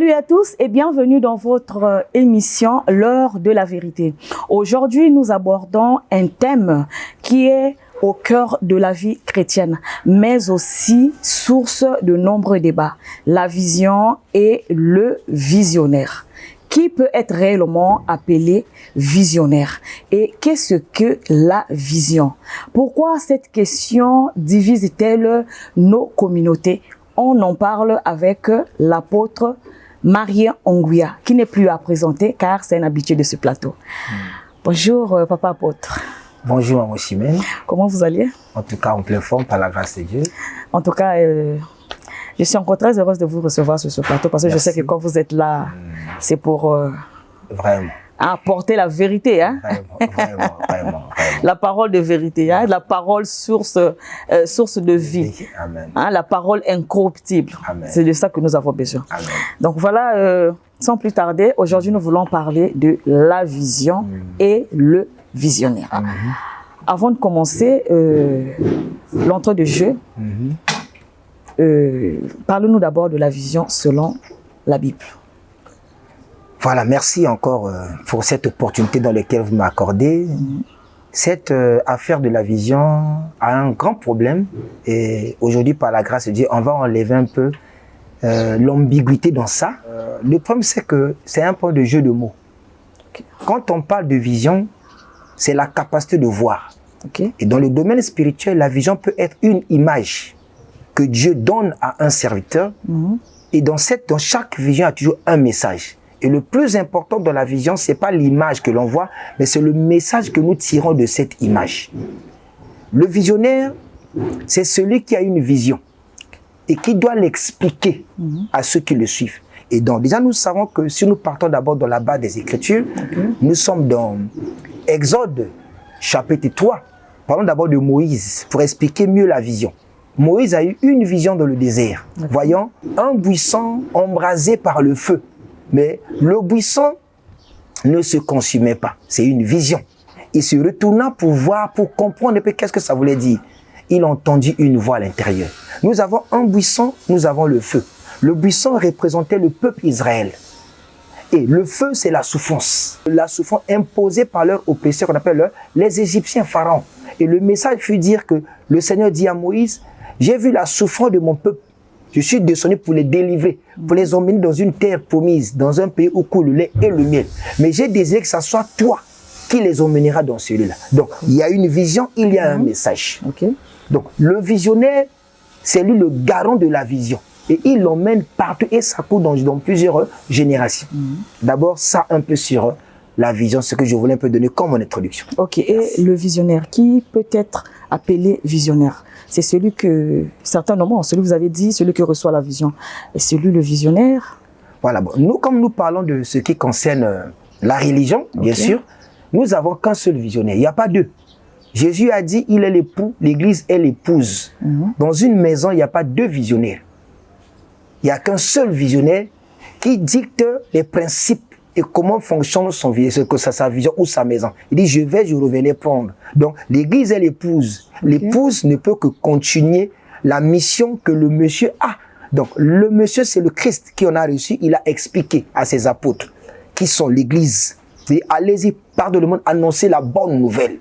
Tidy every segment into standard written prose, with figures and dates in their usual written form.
Salut à tous et bienvenue dans votre émission L'heure de la vérité. Aujourd'hui, nous abordons un thème qui est au cœur de la vie chrétienne, mais aussi source de nombreux débats. La vision et le visionnaire. Qui peut être réellement appelé visionnaire? Et qu'est-ce que la vision? Pourquoi cette question divise-t-elle nos communautés? On en parle avec l'apôtre Marien Ongouya, qui n'est plus à présenter car c'est un habitué de ce plateau. Bonjour, papa apôtre. Bonjour, Maman Chimène. Comment vous allez? En tout cas, en pleine forme, par la grâce de Dieu. En tout cas, je suis encore très heureuse de vous recevoir sur ce plateau parce que Merci. Je sais que quand vous êtes là, c'est pour vraiment apporter la vérité. Hein? Vraiment. La parole de vérité, hein? La parole source de vie. Amen. Hein? La parole incorruptible. C'est de ça que nous avons besoin. Amen. Donc voilà, sans plus tarder, aujourd'hui nous voulons parler de la vision et le visionnaire. Avant de commencer l'entrée de jeu, parlons-nous d'abord de la vision selon la Bible. Voilà, merci encore pour cette opportunité dans laquelle vous m'accordez. Cette affaire de la vision a un grand problème et aujourd'hui, par la grâce de Dieu, on va enlever un peu l'ambiguïté dans ça. Le problème, c'est que c'est un point de jeu de mots. Quand on parle de vision, c'est la capacité de voir. Et dans le domaine spirituel, la vision peut être une image que Dieu donne à un serviteur. Et dans chaque vision, il y a toujours un message. Et le plus important dans la vision, ce n'est pas l'image que l'on voit, mais c'est le message que nous tirons de cette image. Le visionnaire, c'est celui qui a une vision et qui doit l'expliquer à ceux qui le suivent. Et donc, déjà, nous savons que si nous partons d'abord dans la base des Écritures, nous sommes dans Exode, chapitre 3. Parlons d'abord de Moïse pour expliquer mieux la vision. Moïse a eu une vision dans le désert, voyant un buisson embrasé par le feu. Mais le buisson ne se consumait pas. C'est une vision. Il se retourna pour voir, pour comprendre un peu qu'est-ce que ça voulait dire. Il entendit une voix à l'intérieur. Nous avons un buisson, nous avons le feu. Le buisson représentait le peuple Israël. Et le feu, c'est la souffrance. La souffrance imposée par leur oppresseur, qu'on appelle les Égyptiens pharaons. Et le message fut dire que le Seigneur dit à Moïse, j'ai vu la souffrance de mon peuple. Je suis descendu pour les délivrer, pour les emmener dans une terre promise, dans un pays où coule le lait et le miel. Mais j'ai désiré que ce soit toi qui les emmènera dans celui-là. Donc, il y a une vision, il y a un message. Donc, le visionnaire, c'est lui le garant de la vision. Et il l'emmène partout et ça court dans plusieurs générations. D'abord, ça un peu sur la vision, ce que je voulais un peu donner comme en introduction. Ok, et le visionnaire, qui peut être appelé visionnaire? C'est celui que, certains moments, celui que vous avez dit, celui qui reçoit la vision. Et celui le visionnaire? Voilà, bon, nous, comme nous parlons de ce qui concerne la religion, bien sûr, nous avons qu'un seul visionnaire, il n'y a pas deux. Jésus a dit, il est l'époux, l'église est l'épouse. Dans une maison, il n'y a pas deux visionnaires. Il n'y a qu'un seul visionnaire qui dicte les principes et comment fonctionne sa vision ou sa maison. Il dit, je revenais prendre. Donc, l'église est l'épouse. L'épouse ne peut que continuer la mission que le monsieur a. Donc, le monsieur, c'est le Christ qui en a reçu. Il a expliqué à ses apôtres, qui sont l'église. Allez-y, par le monde, annoncer la bonne nouvelle.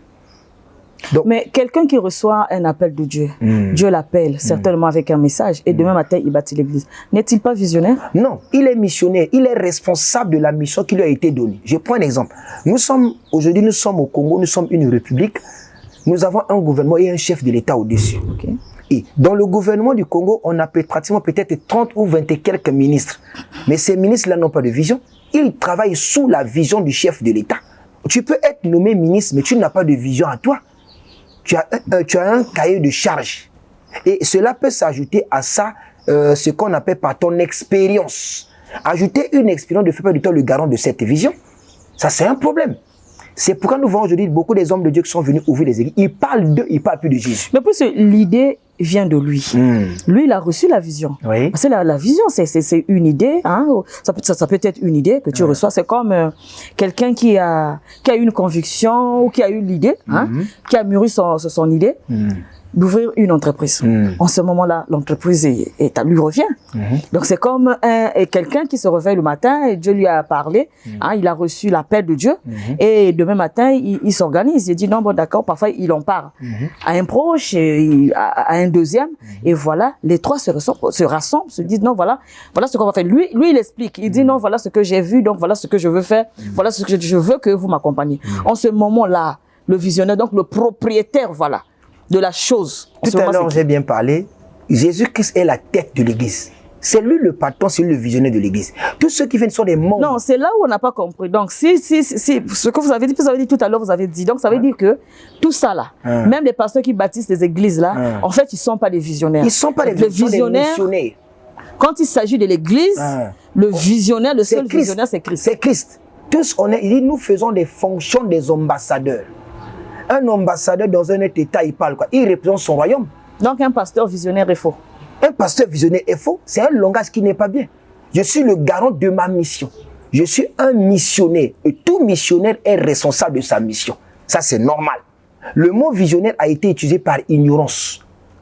Donc, mais quelqu'un qui reçoit un appel de Dieu, Dieu l'appelle certainement avec un message et demain matin il bâtit l'église. N'est-il pas visionnaire? Non, il est missionnaire, il est responsable de la mission qui lui a été donnée. Je prends un exemple. Aujourd'hui nous sommes au Congo, nous sommes une république, nous avons un gouvernement et un chef de l'État au-dessus. Et dans le gouvernement du Congo, on a pratiquement peut-être 30 ou 20 et quelques ministres. Mais ces ministres-là n'ont pas de vision. Ils travaillent sous la vision du chef de l'État. Tu peux être nommé ministre, mais tu n'as pas de vision à toi. Tu as un cahier de charge. Et cela peut s'ajouter à ça, ce qu'on appelle par ton expérience. Ajouter une expérience de fait pas du temps le garant de cette vision. Ça, c'est un problème. C'est pourquoi nous voyons aujourd'hui beaucoup des hommes de Dieu qui sont venus ouvrir les églises. Ils parlent d'eux, ils parlent plus de Jésus. Mais parce que l'idée vient de lui. Lui, il a reçu la vision. Parce que la vision, c'est une idée. Hein? Ça peut être une idée que tu reçois. C'est comme quelqu'un qui a une conviction ou qui a eu l'idée, qui a mûri son idée. d'ouvrir une entreprise. En ce moment-là, l'entreprise lui revient. Donc c'est comme quelqu'un qui se réveille le matin et Dieu lui a parlé, il a reçu l'appel de Dieu et demain matin, il s'organise. Il dit non, bon d'accord, parfois il en parle à un proche, à un deuxième et voilà, les trois se rassemblent, se disent non, voilà ce qu'on va faire. Lui, il explique, il dit non, voilà ce que j'ai vu, donc voilà ce que je veux faire, voilà ce que je veux que vous m'accompagniez. En ce moment-là, le visionnaire, donc le propriétaire, voilà, de la chose. Tout à l'heure, j'ai bien parlé. Jésus-Christ est la tête de l'Église. C'est lui le patron, c'est lui le visionnaire de l'Église. Tous ceux qui viennent sont des membres. Non, c'est là où on n'a pas compris. Donc, si ce que vous avez dit tout à l'heure, vous avez dit. Donc, ça veut dire que tout ça là, même les pasteurs qui bâtissent les églises là, en fait, ils ne sont pas des visionnaires. Ils ne sont pas des visionnaires. Quand il s'agit de l'Église, le visionnaire, le seul visionnaire, c'est Christ. C'est Christ. Tous, il dit, nous faisons des fonctions des ambassadeurs. Un ambassadeur dans un autre État, il parle quoi? Il représente son royaume. Donc un pasteur visionnaire est faux. Un pasteur visionnaire est faux. C'est un langage qui n'est pas bien. Je suis le garant de ma mission. Je suis un missionnaire. Et tout missionnaire est responsable de sa mission. Ça, c'est normal. Le mot visionnaire a été utilisé par ignorance.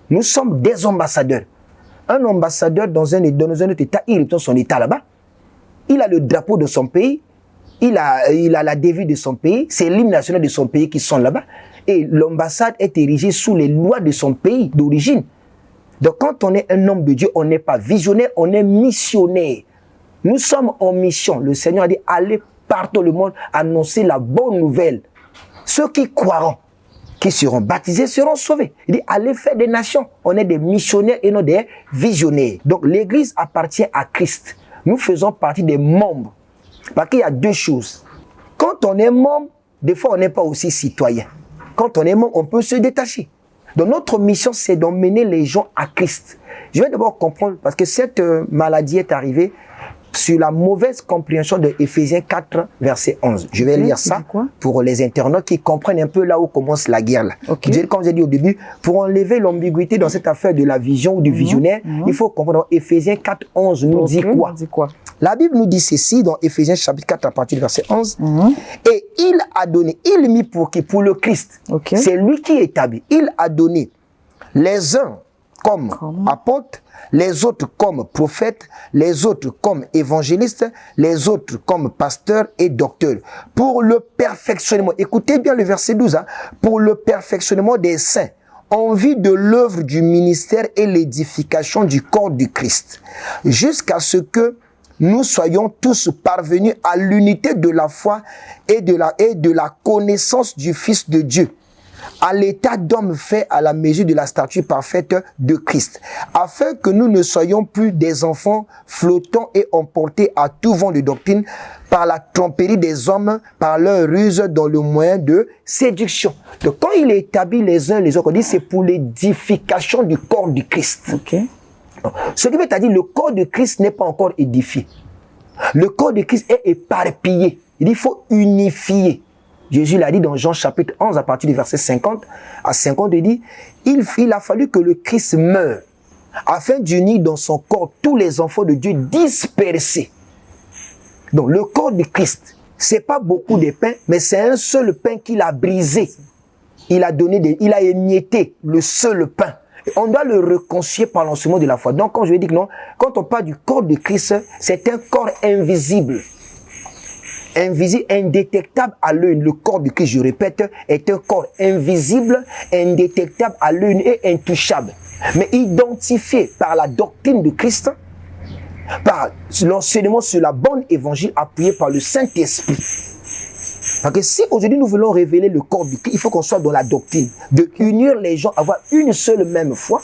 Nous sommes des ambassadeurs. Un ambassadeur dans un autre État, il représente son État là-bas. Il a le drapeau de son pays. Il a la devise de son pays, c'est l'hymne national de son pays qui sont là-bas. Et l'ambassade est érigée sous les lois de son pays d'origine. Donc quand on est un homme de Dieu, on n'est pas visionnaire, on est missionnaire. Nous sommes en mission. Le Seigneur a dit, allez partout dans le monde, annoncer la bonne nouvelle. Ceux qui croiront, qui seront baptisés, seront sauvés. Il dit, allez faire des nations. On est des missionnaires et non des visionnaires. Donc l'Église appartient à Christ. Nous faisons partie des membres. Parce qu'il y a deux choses. Quand on est membre, des fois on n'est pas aussi citoyen. Quand on est membre, on peut se détacher. Donc notre mission, c'est d'emmener les gens à Christ. Je vais d'abord comprendre, parce que cette maladie est arrivée sur la mauvaise compréhension de Éphésiens 4, verset 11. Je vais lire ça pour les internautes qui comprennent un peu là où commence la guerre. Là. Comme j'ai dit au début, pour enlever l'ambiguïté dans cette affaire de la vision ou du visionnaire, il faut comprendre. Éphésiens 4, 11 nous dit quoi? La Bible nous dit ceci dans Éphésiens chapitre 4 à partir du verset 11. Et il a donné, il mit pour qui? Pour le Christ. C'est lui qui établit. Il a donné les uns comme apôtres, les autres comme prophètes, les autres comme évangélistes, les autres comme pasteurs et docteurs, pour le perfectionnement. Écoutez bien le verset 12, pour le perfectionnement des saints, en vue de l'œuvre du ministère et l'édification du corps du Christ, jusqu'à ce que nous soyons tous parvenus à l'unité de la foi et de la connaissance du Fils de Dieu, à l'état d'homme fait à la mesure de la stature parfaite de Christ, afin que nous ne soyons plus des enfants flottants et emportés à tout vent de doctrine par la tromperie des hommes, par leur ruse dans le moyen de séduction. Donc quand il établit les uns les autres, on dit c'est pour l'édification du corps du Christ. Ce qui veut dire le corps de Christ n'est pas encore édifié. Le corps de Christ est éparpillé. Il faut unifier. Jésus l'a dit dans Jean chapitre 11 à partir du verset 50 à 50, il dit, il a fallu que le Christ meure afin d'unir dans son corps tous les enfants de Dieu dispersés. Donc le corps du Christ, c'est pas beaucoup de pain, mais c'est un seul pain qu'il a brisé. Il a émietté le seul pain. On doit le réconcilier par l'enseignement de la foi. Donc, quand je dis que non, quand on parle du corps de Christ, c'est un corps invisible. Invisible, indétectable à l'œil. Le corps de Christ, je répète, est un corps invisible, indétectable à l'œil et intouchable. Mais identifié par la doctrine de Christ, par l'enseignement sur la bonne évangile appuyé par le Saint-Esprit. Parce que si aujourd'hui nous voulons révéler le corps du Christ, il faut qu'on soit dans la doctrine, de unir les gens, avoir une seule même foi,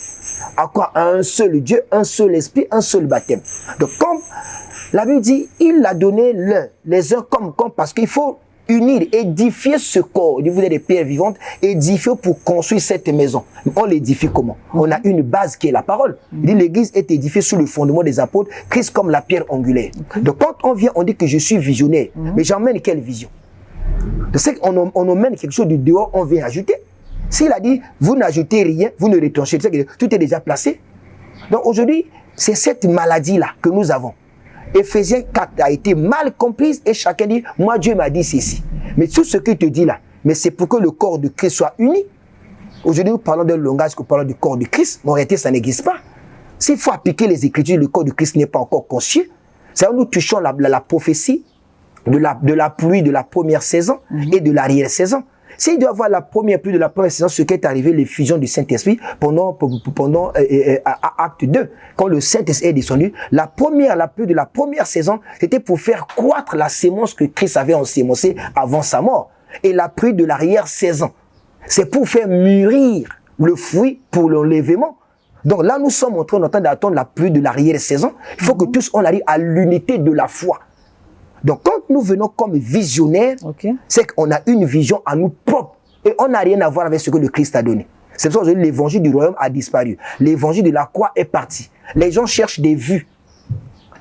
à quoi? À un seul Dieu, un seul esprit, un seul baptême. Donc comme la Bible dit, il a donné l'un, les uns comme, parce qu'il faut unir, édifier ce corps. Il dit, vous êtes des pierres vivantes, édifier pour construire cette maison. On l'édifie comment? On a une base qui est la parole. Il dit, l'église est édifiée sur le fondement des apôtres, Christ comme la pierre angulaire. Donc quand on vient, on dit que je suis visionnaire, mais j'emmène quelle vision? Je sais qu'on emmène quelque chose du dehors, on vient ajouter. S'il a dit, vous n'ajoutez rien, vous ne retranchez, tout est déjà placé. Donc aujourd'hui, c'est cette maladie-là que nous avons. Éphésiens 4 a été mal comprise et chacun dit, moi Dieu m'a dit ceci. Mais tout ce qu'il te dit là, mais c'est pour que le corps de Christ soit uni. Aujourd'hui, nous parlons d'un langage que nous parlons du corps du Christ, mais en réalité, ça n'existe pas. S'il faut appliquer les Écritures, le corps du Christ n'est pas encore conscient. C'est-à-dire nous touchons la prophétie de la pluie de la première saison et de l'arrière-saison. S'il doit avoir la première pluie de la première saison, ce qui est arrivé, l'effusion du Saint-Esprit pendant acte 2, quand le Saint-Esprit est descendu, la pluie de la première saison, c'était pour faire croître la sémence que Christ avait ensémencée avant sa mort. Et la pluie de l'arrière-saison, c'est pour faire mûrir le fruit pour l'enlèvement. Donc là, nous sommes en train d'attendre la pluie de l'arrière-saison. Il faut que tous on arrive à l'unité de la foi. Donc, quand nous venons comme visionnaires, c'est qu'on a une vision à nous propre. Et on n'a rien à voir avec ce que le Christ a donné. C'est pour ça que l'évangile du royaume a disparu. L'évangile de la croix est parti. Les gens cherchent des vues.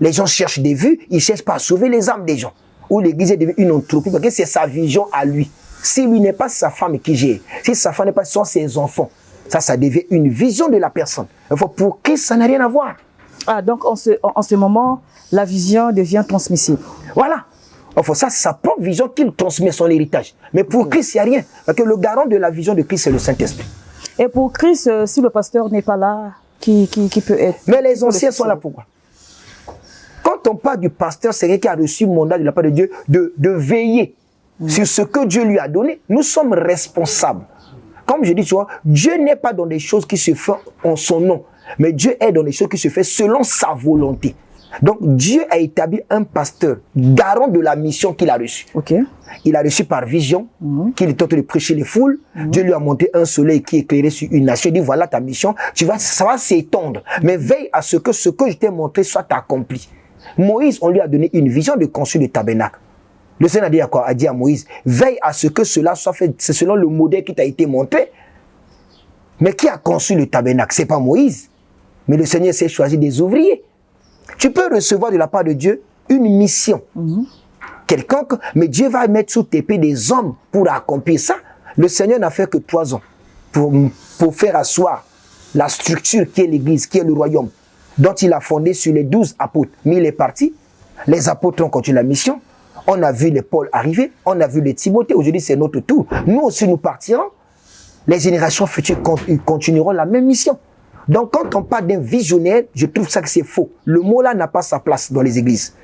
Les gens cherchent des vues, ils ne cherchent pas à sauver les âmes des gens. Ou l'église est devenue une entreprise, parce que c'est sa vision à lui. Si lui n'est pas sa femme qui gère, si sa femme n'est pas, ce sont ses enfants, ça devient une vision de la personne. Pour Christ, ça n'a rien à voir. Ah, donc en ce moment, la vision devient transmissible. Voilà. Enfin, ça, c'est sa propre vision qu'il transmet son héritage. Mais pour Christ, il n'y a rien. Parce que le garant de la vision de Christ, c'est le Saint-Esprit. Et pour Christ, si le pasteur n'est pas là, qui peut être... Mais les anciens sont là pourquoi? Quand on parle du pasteur, c'est quelqu'un qui a reçu le mandat de la part de Dieu de veiller sur ce que Dieu lui a donné. Nous sommes responsables. Comme je dis, tu vois, Dieu n'est pas dans des choses qui se font en son nom. Mais Dieu est dans des choses qui se font selon sa volonté. Donc, Dieu a établi un pasteur garant de la mission qu'il a reçue. Il a reçu par vision, qu'il est en train de prêcher les foules. Dieu lui a monté un soleil qui éclairait sur une nation. Il dit, voilà ta mission, ça va s'étendre. Mais veille à ce que je t'ai montré soit accompli. Moïse, on lui a donné une vision de construire le tabernacle. Le Seigneur a dit à quoi? A dit à Moïse, veille à ce que cela soit fait. C'est selon le modèle qui t'a été montré. Mais qui a construit le tabernacle? Ce n'est pas Moïse. Mais le Seigneur s'est choisi des ouvriers. Tu peux recevoir de la part de Dieu une mission quelconque, mais Dieu va mettre sous tes pieds des hommes pour accomplir ça. Le Seigneur n'a fait que 3 ans pour faire asseoir la structure qui est l'Église, qui est le royaume, dont il a fondé sur les 12 apôtres. Mais il est parti. Les apôtres ont continué la mission. On a vu les Paul arriver. On a vu les Timothée. Aujourd'hui, c'est notre tour. Nous aussi, nous partirons. Les générations futures continueront la même mission. Donc, quand on parle d'un visionnaire, je trouve ça que c'est faux. Le mot-là n'a pas sa place dans les églises.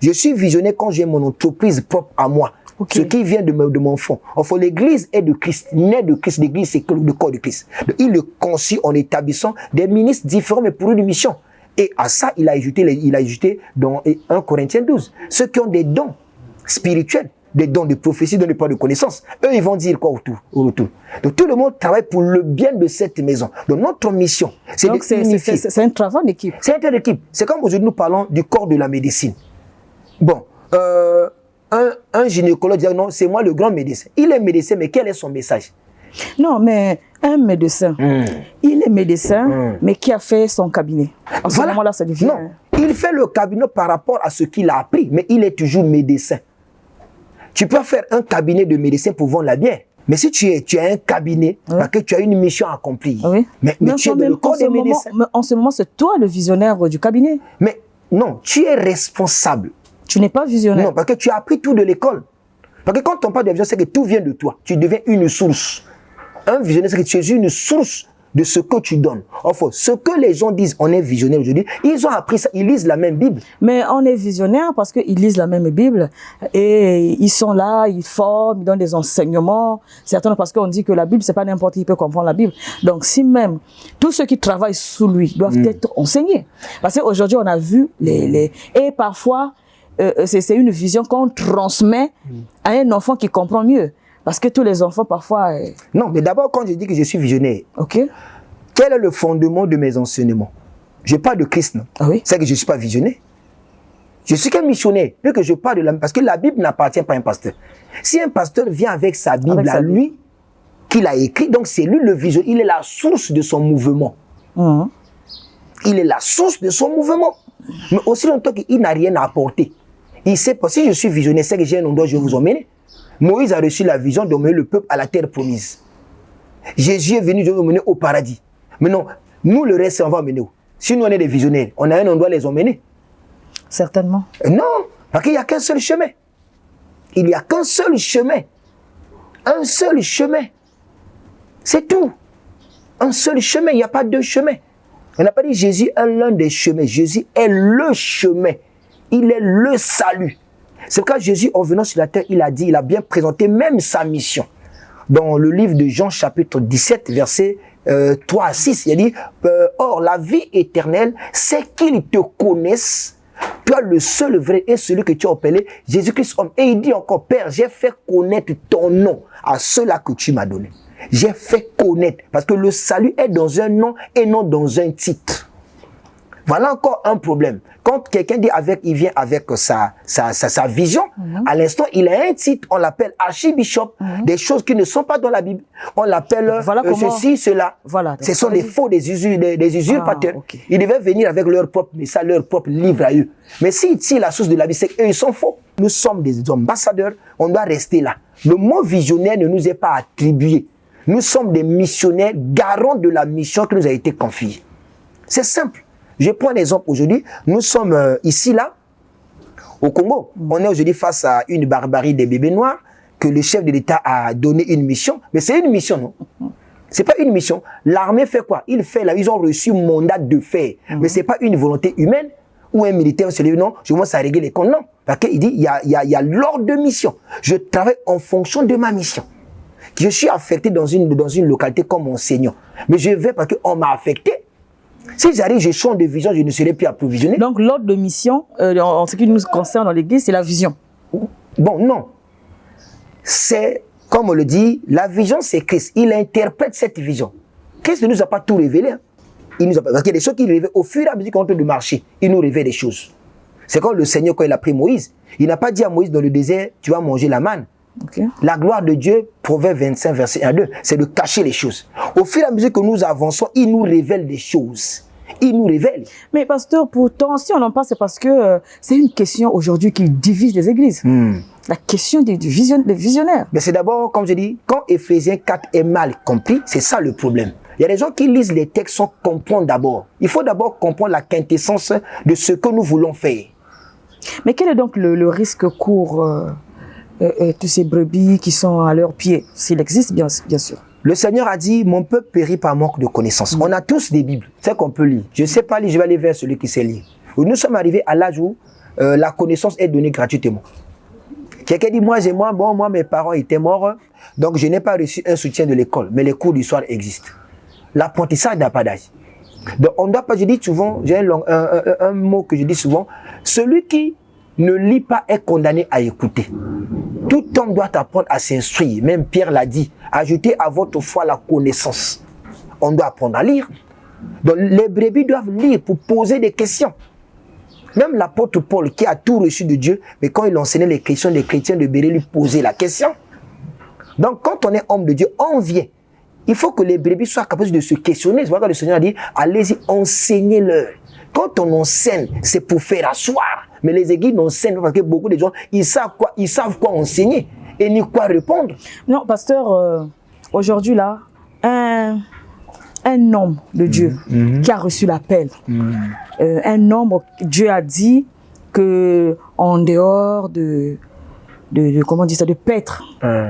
Je suis visionnaire quand j'ai mon entreprise propre à moi. Ce qui vient de mon fond. Enfin, l'église est de Christ, naît de Christ. L'église, c'est le corps de Christ. Il le conçut en établissant des ministres différents, mais pour une mission. Et à ça, il a ajouté dans 1 Corinthiens 12. Ceux qui ont des dons spirituels, des dons de prophétie, des dons de connaissance. Eux, ils vont dire quoi autour? Donc, tout le monde travaille pour le bien de cette maison. Donc, notre mission, c'est de unifier. C'est un travail d'équipe. C'est un travail d'équipe. C'est comme aujourd'hui, nous parlons du corps de la médecine. Bon, un gynécologue dit, non, c'est moi le grand médecin. Il est médecin, mais quel est son message? Non, mais un médecin, il est médecin, mais qui a fait son cabinet? À ce moment-là, ça devient... Non, il fait le cabinet par rapport à ce qu'il a appris, mais il est toujours médecin. Tu peux faire un cabinet de médecin pour vendre la bière. Mais si tu as un cabinet, parce que tu as une mission à accomplir, mais tu es dans le corps des médecins. Mais en ce moment, c'est toi le visionnaire du cabinet. Mais non, tu es responsable. Tu n'es pas visionnaire. Non, parce que tu as appris tout de l'école. Parce que quand on parle de vision, c'est que tout vient de toi. Tu deviens une source. Un visionnaire, c'est que tu es une source de ce que tu donnes. Enfin, ce que les gens disent, on est visionnaire aujourd'hui, ils ont appris ça, ils lisent la même Bible. Mais on est visionnaire parce qu'ils lisent la même Bible et ils sont là, ils forment, ils donnent des enseignements. Certains parce qu'on dit que la Bible, c'est pas n'importe qui peut comprendre la Bible. Donc, si même tous ceux qui travaillent sous lui doivent être enseignés. Parce qu'aujourd'hui, on a vu et parfois, c'est une vision qu'on transmet à un enfant qui comprend mieux. Parce que tous les enfants, parfois... Non, mais d'abord, quand je dis que je suis visionnaire, quel est le fondement de mes enseignements? Je parle de Christ, non? C'est que je ne suis pas visionnaire. Je suis qu'un missionnaire. Plus que je parle de la... Parce que la Bible n'appartient pas à un pasteur. Si un pasteur vient avec sa Bible à lui, qu'il a écrit, donc c'est lui le visionnaire. Il est la source de son mouvement. Il est la source de son mouvement. Mais aussi longtemps qu'il n'a rien à apporter. Il sait pas, si je suis visionnaire, c'est que j'ai un endroit où je vais vous emmener. Moïse a reçu la vision d'emmener le peuple à la terre promise. Jésus est venu de nous emmener au paradis. Mais non, nous le reste, on va emmener où? Si nous on est des visionnaires, on a un endroit à les emmener. Certainement. Non, parce qu'il n'y a qu'un seul chemin. Il n'y a qu'un seul chemin. Un seul chemin. C'est tout. un seul chemin, il n'y a pas deux chemins. On n'a pas dit Jésus est l'un des chemins. Jésus est le chemin. Il est le salut. C'est pourquoi Jésus, en venant sur la terre, il a dit, il a bien présenté même sa mission. Dans le livre de Jean, chapitre 17, versets 3 à 6, il a dit, or, la vie éternelle, c'est qu'ils te connaissent, toi le seul vrai et celui que tu as appelé Jésus-Christ homme. Et il dit encore, Père, j'ai fait connaître ton nom à ceux-là que tu m'as donné. J'ai fait connaître, parce que le salut est dans un nom et non dans un titre. Voilà encore un problème. Quand quelqu'un dit il vient avec sa vision, à l'instant, il a un titre, on l'appelle archibishop, des choses qui ne sont pas dans la Bible. On l'appelle ceci, cela. Voilà, ce sont des faux, des usurpateurs. Okay. Ils devaient venir avec leur propre message, leur propre livre à eux. Mais s'ils tirent la source de la Bible, c'est qu'eux, ils sont faux. Nous sommes des ambassadeurs, on doit rester là. Le mot visionnaire ne nous est pas attribué. Nous sommes des missionnaires, garants de la mission qui nous a été confiée. C'est simple. Je prends un exemple aujourd'hui. Nous sommes ici, là, au Congo. On est aujourd'hui face à une barbarie des bébés noirs que le chef de l'État a donné une mission. Mais c'est une mission, non? C'est pas une mission. L'armée fait quoi? Ils ont reçu un mandat de faire. Mais c'est pas une volonté humaine ou un militaire se lève, non, je commence à régler les comptes, non. Parce qu'il dit, il y a l'ordre de mission. Je travaille en fonction de ma mission. Je suis affecté dans une localité comme enseignant. Mais je vais parce qu'on m'a affecté. Si j'arrive, je change de vision, je ne serai plus approvisionné. Donc l'ordre de mission, en ce qui nous concerne dans l'église, c'est la vision. Bon, non. C'est, comme on le dit, la vision c'est Christ. Il interprète cette vision. Christ ne nous a pas tout révélé. Hein. Il nous a pas, parce qu'il y a des choses qu'il révèle au fur et à mesure qu'on est en train de marcher. Il nous révèle des choses. C'est comme le Seigneur, quand il a pris Moïse, il n'a pas dit à Moïse dans le désert, tu vas manger la manne. Okay. La gloire de Dieu, Proverbe 25, verset 1 à 2, c'est de cacher les choses. Au fur et à mesure que nous avançons, il nous révèle des choses. Il nous révèle. Mais pasteur, pourtant, si on en parle, c'est parce que c'est une question aujourd'hui qui divise les églises. La question des visionnaires. Mais c'est d'abord, comme je dis, quand Éphésiens 4 est mal compris, c'est ça le problème. Il y a des gens qui lisent les textes sans comprendre d'abord. Il faut d'abord comprendre la quintessence de ce que nous voulons faire. Mais quel est donc le risque court tous ces brebis qui sont à leurs pieds, s'il existe, bien sûr. Le Seigneur a dit, mon peuple périt par manque de connaissances. On a tous des Bibles, c'est qu'on peut lire. Je ne sais pas lire, je vais aller vers celui qui sait lire. Nous sommes arrivés à l'âge où la connaissance est donnée gratuitement. Quelqu'un dit, moi, mes parents étaient morts, donc je n'ai pas reçu un soutien de l'école, mais les cours du soir existent. L'apprentissage n'a pas d'âge. Donc on ne doit pas, je dis souvent, j'ai un mot que je dis souvent, celui qui ne lit pas est condamné à écouter. Tout homme doit apprendre à s'instruire. Même Pierre l'a dit. Ajoutez à votre foi la connaissance. On doit apprendre à lire. Donc les brebis doivent lire pour poser des questions. Même l'apôtre Paul qui a tout reçu de Dieu, mais quand il enseignait les questions des chrétiens de Béret, lui poser la question. Donc quand on est homme de Dieu, on vient. Il faut que les brebis soient capables de se questionner. C'est pourquoi le Seigneur a dit, allez-y, enseignez-leur. Quand on enseigne, c'est pour faire asseoir. Mais les églises n'enseignent pas parce que beaucoup de gens, ils savent quoi enseigner et ni quoi répondre. Non, pasteur, aujourd'hui là, un homme de Dieu qui a reçu l'appel, un homme, Dieu a dit que en dehors de comment dire ça, de paître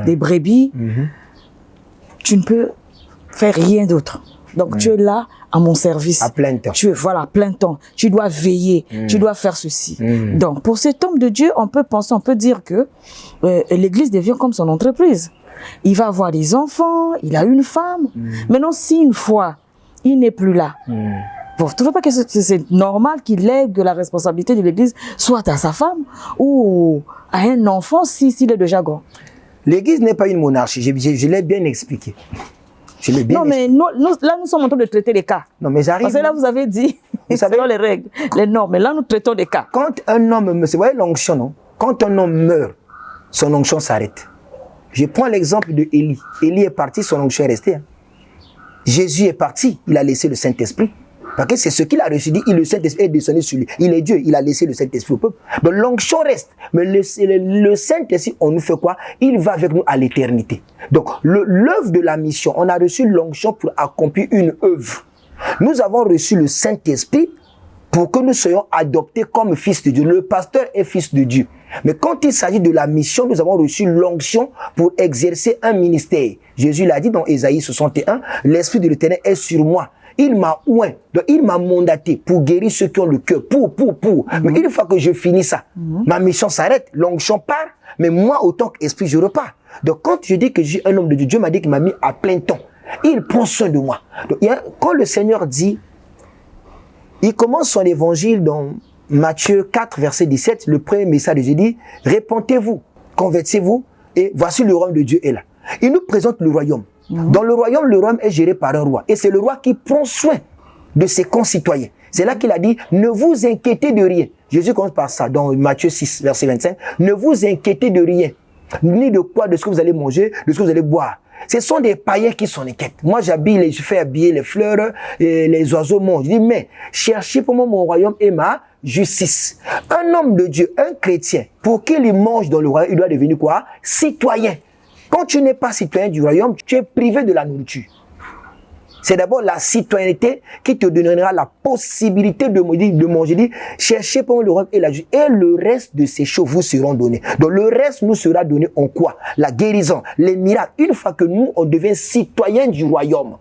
des brebis, tu ne peux faire rien d'autre. Donc tu es là à mon service. À plein temps. Voilà, plein temps. Tu dois veiller, tu dois faire ceci. Donc pour cet homme de Dieu, on peut dire que l'église devient comme son entreprise. Il va avoir des enfants, il a une femme. Maintenant, si une fois, il n'est plus là, bon, tu ne vois pas que c'est normal qu'il lègue la responsabilité de l'église soit à sa femme ou à un enfant s'il est déjà grand. L'église n'est pas une monarchie, je l'ai bien expliqué. Non, mais là, nous sommes en train de traiter les cas. Non, mais j'arrive. Parce que là, vous avez dit, selon les règles, les normes. Mais là, nous traitons des cas. Quand un homme meurt, vous voyez l'onction, non? Quand un homme meurt, son onction s'arrête. Je prends l'exemple de Élie. Élie est parti, son onction est restée. Hein. Jésus est parti, il a laissé le Saint-Esprit. Parce que c'est ce qu'il a reçu, dit, le Saint-Esprit est descendu sur lui. Il est Dieu, il a laissé le Saint-Esprit au peuple. Donc l'onction reste. Mais le Saint-Esprit, on nous fait quoi? Il va avec nous à l'éternité. Donc l'œuvre de la mission, on a reçu l'onction pour accomplir une œuvre. Nous avons reçu le Saint-Esprit pour que nous soyons adoptés comme fils de Dieu. Le pasteur est fils de Dieu. Mais quand il s'agit de la mission, nous avons reçu l'onction pour exercer un ministère. Jésus l'a dit dans Ésaïe 61, l'Esprit de l'Éternel est sur moi. Il m'a oint, donc il m'a mandaté pour guérir ceux qui ont le cœur, Mais une fois que je finis ça, ma mission s'arrête, l'onction part, mais moi, autant qu'esprit, je repars. Donc quand je dis que je suis un homme de Dieu, Dieu m'a dit qu'il m'a mis à plein temps. Il prend soin de moi. Donc, quand le Seigneur dit, il commence son évangile dans Matthieu 4, verset 17, le premier message de Jésus dit, répentez-vous, convertissez-vous, et voici le royaume de Dieu est là. Il nous présente le royaume. Dans le royaume est géré par un roi. Et c'est le roi qui prend soin de ses concitoyens. C'est là qu'il a dit, ne vous inquiétez de rien. Jésus commence par ça, dans Matthieu 6, verset 25. Ne vous inquiétez de rien. Ni de quoi, de ce que vous allez manger, de ce que vous allez boire. Ce sont des païens qui s'en inquiètent. Moi, je fais habiller les fleurs et les oiseaux mangent. Je dis, mais cherchez pour moi mon royaume et ma justice. Un homme de Dieu, un chrétien, pour qu'il mange dans le royaume, il doit devenir quoi? Citoyen. Quand tu n'es pas citoyen du royaume, tu es privé de la nourriture. C'est d'abord la citoyenneté qui te donnera la possibilité de manger. Dit, cherchez pour le royaume et la justice. Et le reste de ces choses vous seront donnés. Donc le reste nous sera donné en quoi? La guérison, les miracles. Une fois que nous, on devient citoyen du royaume.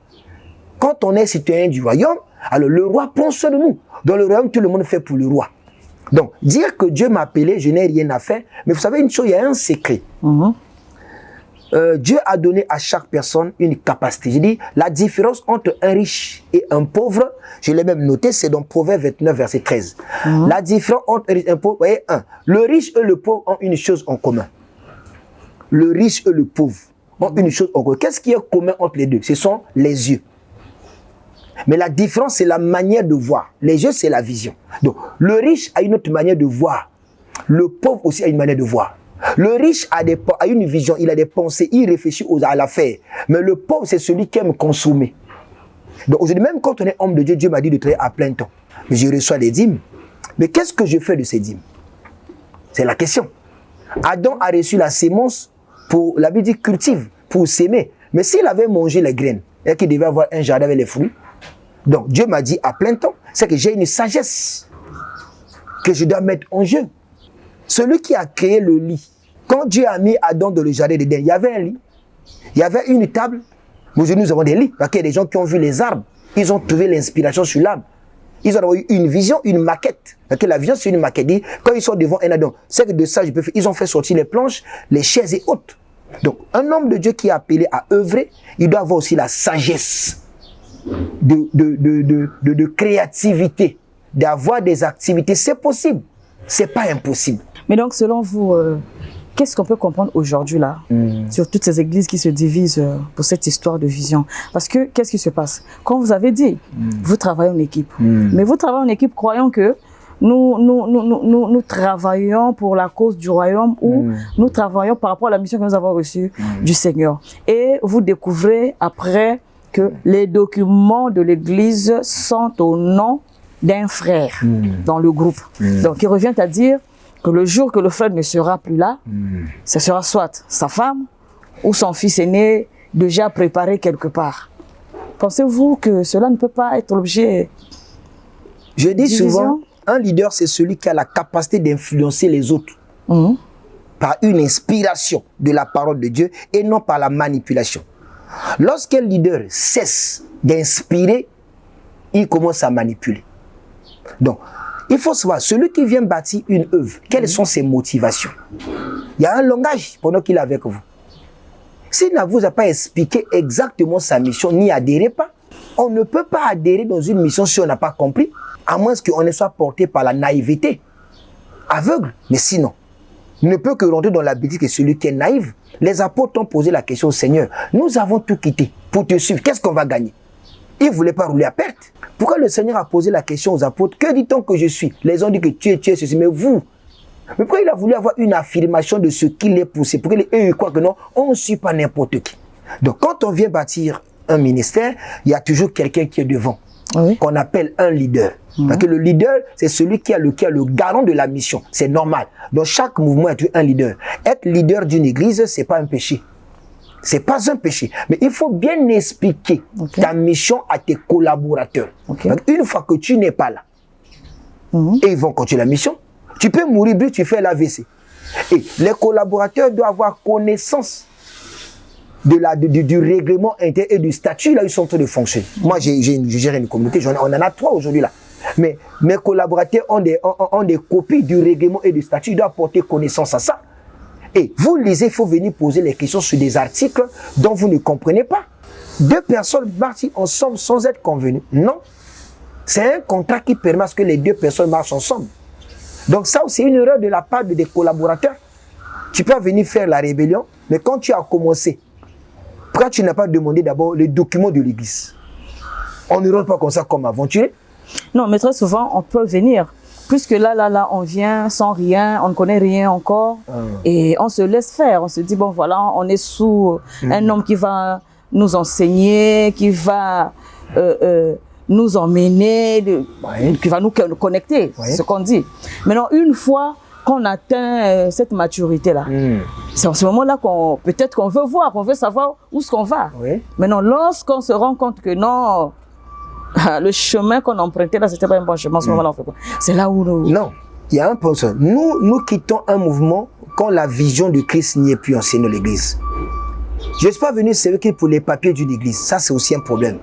Quand on est citoyen du royaume, alors le roi prend soin de nous. Dans le royaume, tout le monde fait pour le roi. Donc, dire que Dieu m'a appelé, je n'ai rien à faire. Mais vous savez une chose, il y a un secret. Dieu a donné à chaque personne une capacité. Je dis, la différence entre un riche et un pauvre, je l'ai même noté, c'est dans Proverbe 29, verset 13. La différence entre un riche et un pauvre, vous voyez, le riche et le pauvre ont une chose en commun. Le riche et le pauvre ont une chose en commun. Qu'est-ce qui est commun entre les deux? Ce sont les yeux. Mais la différence, c'est la manière de voir. Les yeux, c'est la vision. Donc, le riche a une autre manière de voir. Le pauvre aussi a une manière de voir. Le riche a une vision, il a des pensées, il réfléchit à l'affaire. Mais le pauvre, c'est celui qui aime consommer. Donc aujourd'hui, même quand on est homme de Dieu, Dieu m'a dit de travailler à plein temps. Mais je reçois des dîmes. Mais qu'est-ce que je fais de ces dîmes? C'est la question. Adam a reçu la sémence pour, la Bible dit cultive, pour s'aimer. Mais s'il avait mangé les graines, et qu'il devait avoir un jardin avec les fruits, donc Dieu m'a dit à plein temps, c'est que j'ai une sagesse que je dois mettre en jeu. Celui qui a créé le lit, quand Dieu a mis Adam dans le jardin d'Éden, il y avait un lit, il y avait une table. Aujourd'hui, nous avons des lits, parce qu'il y a des gens qui ont vu les arbres, ils ont trouvé l'inspiration sur l'arbre. Ils ont eu une vision, une maquette. Parce que la vision, c'est une maquette. Quand ils sont devant un Adam, c'est que de ça, je peux faire. Ils ont fait sortir les planches, les chaises et autres. Donc, un homme de Dieu qui est appelé à œuvrer, il doit avoir aussi la sagesse de créativité, d'avoir des activités. C'est possible, c'est pas impossible. Mais donc, selon vous, qu'est-ce qu'on peut comprendre aujourd'hui là, sur toutes ces églises qui se divisent pour cette histoire de vision? Parce que, qu'est-ce qui se passe? Quand vous avez dit, vous travaillez en équipe, mais vous travaillez en équipe croyant que nous travaillons pour la cause du royaume ou nous travaillons par rapport à la mission que nous avons reçue du Seigneur. Et vous découvrez après que les documents de l'église sont au nom d'un frère dans le groupe. Donc, il revient à dire que le jour que le frère ne sera plus là, ce sera soit sa femme ou son fils aîné déjà préparé quelque part. Pensez-vous que cela ne peut pas être l'objet? Je dis souvent, un leader, c'est celui qui a la capacité d'influencer les autres par une inspiration de la parole de Dieu et non par la manipulation. Lorsqu'un leader cesse d'inspirer, il commence à manipuler. Donc, il faut savoir, celui qui vient bâtir une œuvre, quelles sont ses motivations? Il y a un langage pendant qu'il est avec vous. S'il ne vous a pas expliqué exactement sa mission, n'y adhérez pas. On ne peut pas adhérer dans une mission si on n'a pas compris, à moins qu'on ne soit porté par la naïveté, aveugle. Mais sinon, il ne peut que rentrer dans la bêtise que celui qui est naïf. Les apôtres ont posé la question au Seigneur. Nous avons tout quitté pour te suivre. Qu'est-ce qu'on va gagner? Ils ne voulaient pas rouler à perte. Pourquoi le Seigneur a posé la question aux apôtres? Que dit-on que je suis? Les gens disent que tu es ceci, mais vous. Mais pourquoi il a voulu avoir une affirmation de ce qu'il est poussé? Pour qu'ils croient que non, on ne suit pas n'importe qui. Donc quand on vient bâtir un ministère, il y a toujours quelqu'un qui est devant, qu'on appelle un leader. Parce que le leader, c'est celui qui a le garant de la mission. C'est normal. Dans chaque mouvement, il y a un leader. Être leader d'une église, ce n'est pas un péché. Ce n'est pas un péché. Mais il faut bien expliquer ta mission à tes collaborateurs. Une fois que tu n'es pas là, et ils vont continuer la mission, tu peux mourir, tu fais l'AVC. Et les collaborateurs doivent avoir connaissance du règlement interne et du statut là où ils sont en train de fonctionner. Moi, je gère une communauté, on en a 3 aujourd'hui là. Mais mes collaborateurs ont des copies du règlement et du statut, ils doivent porter connaissance à ça. Et vous lisez, il faut venir poser les questions sur des articles dont vous ne comprenez pas. 2 personnes partent ensemble sans être convenues. Non. C'est un contrat qui permet à ce que les 2 personnes marchent ensemble. Donc ça, c'est une erreur de la part des collaborateurs. Tu peux venir faire la rébellion, mais quand tu as commencé, pourquoi tu n'as pas demandé d'abord les documents de l'église? On ne rentre pas comme ça comme aventurier. Non, mais très souvent, on peut venir. Puisque là, on vient sans rien, on ne connaît rien encore. Et on se laisse faire. On se dit, bon, voilà, on est sous un homme qui va nous enseigner, qui va nous emmener, qui va nous connecter. C'est ce qu'on dit. Maintenant, une fois qu'on atteint cette maturité-là, c'est en ce moment-là qu'on peut-être qu'on veut voir, qu'on veut savoir où est-ce qu'on va. Maintenant, lorsqu'on se rend compte que non, le chemin qu'on empruntait là, c'était pas un bon chemin, en ce moment-là, on fait quoi? C'est là où nous... Non, il y a un point. Nous quittons un mouvement quand la vision de Christ n'y est plus enseignée dans l'église. Je ne suis pas venu servir pour les papiers d'une église. Ça, c'est aussi un problème.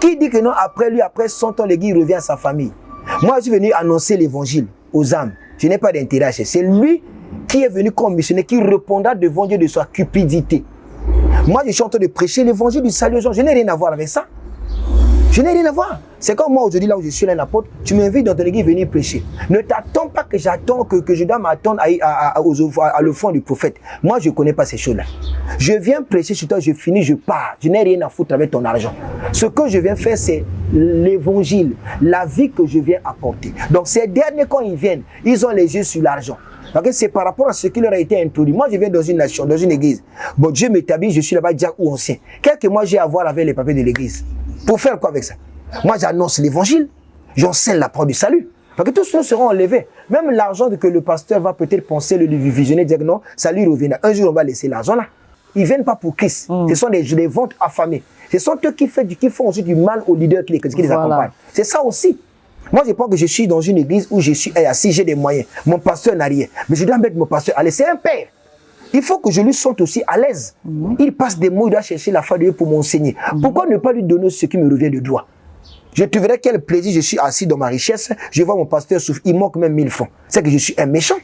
Qui dit que non, après 100 ans, l'église revient à sa famille? Moi, je suis venu annoncer l'évangile aux âmes. Je n'ai pas d'intérêt à chercher. C'est lui qui est venu comme missionnaire, qui répondra devant Dieu de sa cupidité. Moi, je suis en train de prêcher l'évangile du salut aux gens. Je n'ai rien à voir avec ça. Je n'ai rien à voir. C'est comme moi aujourd'hui, là où je suis un apôtre, tu m'invites dans ton église à venir prêcher. Ne t'attends pas que j'attends, que je dois m'attendre à le fond du prophète. Moi, je ne connais pas ces choses-là. Je viens prêcher sur toi, je finis, je pars. Je n'ai rien à foutre avec ton argent. Ce que je viens faire, c'est l'évangile, la vie que je viens apporter. Donc, ces derniers, quand ils viennent, ils ont les yeux sur l'argent. Okay? C'est par rapport à ce qui leur a été introduit. Moi, je viens dans une nation, dans une église. Bon, Dieu m'établit, je suis là-bas, diacre ou ancien. Qu'est-ce que moi j'ai à voir avec les papiers de l'église? Pour faire quoi avec ça? Moi, j'annonce l'évangile, j'enseigne la parole du salut. Parce que tous nous seront enlevés. Même l'argent que le pasteur va peut-être penser, le visionner, dire que non, ça lui revient. Un jour, on va laisser l'argent là. Ils ne viennent pas pour Christ. Ce sont des ventes affamées. Ce sont eux qui font aussi du mal aux leaders qui les accompagnent. C'est ça aussi. Moi, je pense que je suis dans une église où je suis assis, j'ai des moyens. Mon pasteur n'a rien. Mais je dois mettre mon pasteur à l'aise. C'est un père. Il faut que je lui sente aussi à l'aise. Il passe des mots, il doit chercher la foi de Dieu pour m'enseigner. Pourquoi ne pas lui donner ce qui me revient de droit? Je te verrai quel plaisir, je suis assis dans ma richesse, je vois mon pasteur souffrir, il manque même 1000 francs. C'est que je suis un méchant.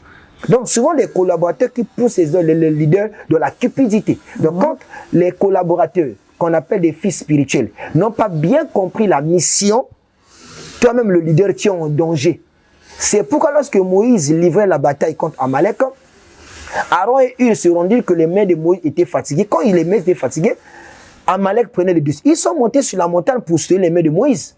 Donc souvent les collaborateurs qui poussent les leaders de la cupidité. Donc quand les collaborateurs, qu'on appelle des fils spirituels, n'ont pas bien compris la mission, toi-même le leader, tu es en danger. C'est pourquoi lorsque Moïse livrait la bataille contre Amalek, Aaron et Hur se rendirent que les mains de Moïse étaient fatiguées. Quand les mains étaient fatiguées, Amalek prenait les dessus. Ils sont montés sur la montagne pour soutenir les mains de Moïse.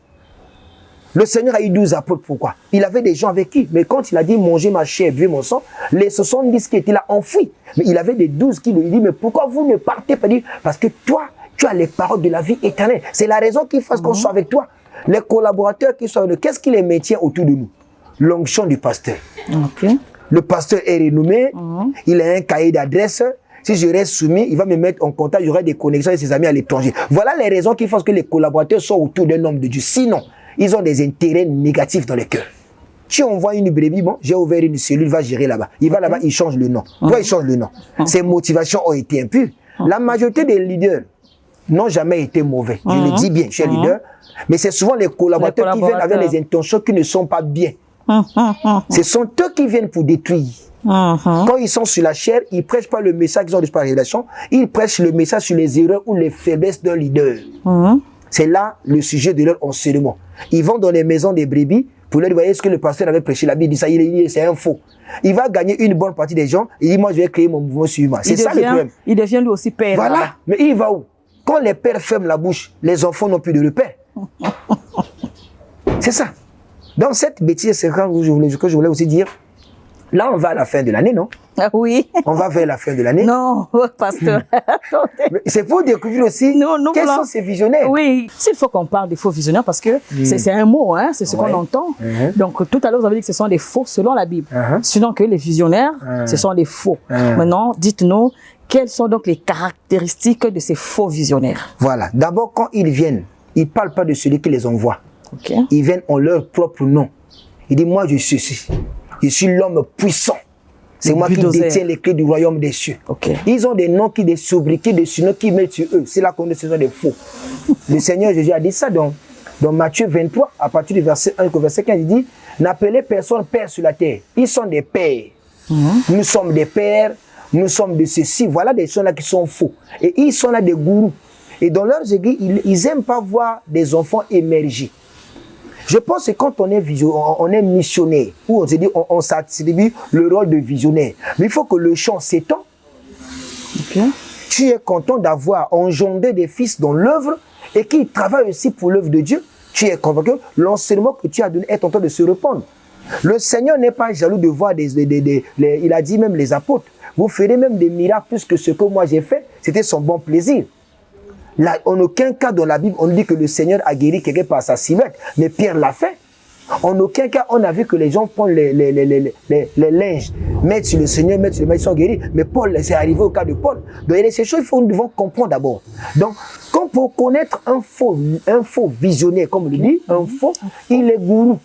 Le Seigneur a eu 12 apôtres. Pourquoi? Il avait des gens avec qui? Mais quand il a dit mangez ma chair, buvez mon sang, les 70 qui étaient là enfuis. Mais il avait des 12 qui lui disent mais pourquoi vous ne partez pas? Parce que toi, tu as les paroles de la vie éternelle. C'est la raison qu'il fasse qu'on soit avec toi. Les collaborateurs qui sont avec nous, qu'est-ce qui les maintient autour de nous? L'onction du pasteur. Le pasteur est renommé, il a un cahier d'adresse. Si je reste soumis, il va me mettre en contact, j'aurai des connexions avec ses amis à l'étranger. Voilà les raisons qui font que les collaborateurs sont autour d'un homme de Dieu. Sinon, ils ont des intérêts négatifs dans le cœur. Si on voit une brebis, bon, j'ai ouvert une cellule, il va gérer là-bas. Il va là-bas, il change le nom. Pourquoi il change le nom? Ses motivations ont été impures. La majorité des leaders n'ont jamais été mauvais. Je le dis bien, chers leaders. Mais c'est souvent les collaborateurs qui viennent avec les intentions qui ne sont pas bien. Ce sont eux qui viennent pour détruire. Quand ils sont sur la chair, ils ne prêchent pas le message qu'ils ont reçu par révélation, ils prêchent le message sur les erreurs ou les faiblesses d'un leader. C'est là le sujet de leur enseignement. Ils vont dans les maisons des brebis pour leur dire, voyez ce que le pasteur avait prêché, la Bible dit ça, c'est un faux. Il va gagner une bonne partie des gens et il dit, moi je vais créer mon mouvement suivant. C'est ça le problème. Il devient lui aussi père. Voilà, là. Mais il va où? Quand les pères ferment la bouche, les enfants n'ont plus de repère. C'est ça. Dans cette bêtise, c'est quand que je voulais aussi dire, là on va à la fin de l'année, non? Ah oui. On va vers la fin de l'année. Non, pasteur. C'est pour découvrir aussi quels sont ces visionnaires. Oui, s'il faut qu'on parle des faux visionnaires, parce que c'est un mot, hein, c'est ce qu'on entend. Donc tout à l'heure, vous avez dit que ce sont des faux selon la Bible. Sinon que les visionnaires, ce sont des faux. Maintenant, dites-nous, quelles sont donc les caractéristiques de ces faux visionnaires? Voilà. D'abord, quand ils viennent, ils ne parlent pas de celui qui les envoie. Ils viennent en leur propre nom. Ils disent, moi je suis l'homme puissant. C'est moi qui détiens les clés du royaume des cieux. Okay. Ils ont des noms qui des sobriquets, des surnoms qui mettent sur eux. C'est là qu'on est ce sont des faux. Le Seigneur Jésus a dit ça dans Matthieu 23, à partir du verset 1 au verset 15, il dit, n'appelez personne père sur la terre. Ils sont des pères. Nous sommes des pères, nous sommes de ceci. Voilà des choses là qui sont faux. Et ils sont là des gourous. Et dans leurs églises, ils n'aiment pas voir des enfants émerger. Je pense que quand on est missionnaire, ou on se dit, on s'attribue le rôle de visionnaire. Mais il faut que le champ s'étend. Okay. Tu es content d'avoir engendré des fils dans l'œuvre et qui travaillent aussi pour l'œuvre de Dieu. Tu es convaincu que l'enseignement que tu as donné est en train de se répandre. Le Seigneur n'est pas jaloux de voir il a dit même les apôtres, vous ferez même des miracles plus que ce que moi j'ai fait. C'était son bon plaisir. Là, en aucun cas dans la Bible, on dit que le Seigneur a guéri quelqu'un par sa civet, mais Pierre l'a fait. En aucun cas, on a vu que les gens prennent les linges, mettent sur le Seigneur, mettent sur les mains, ils sont guéris. Mais Paul, c'est arrivé au cas de Paul. Donc, il y a ces choses qu'il nous devons comprendre d'abord. Donc, quand pour connaître un faux visionnaire, comme on le dit, un faux, il est gourou.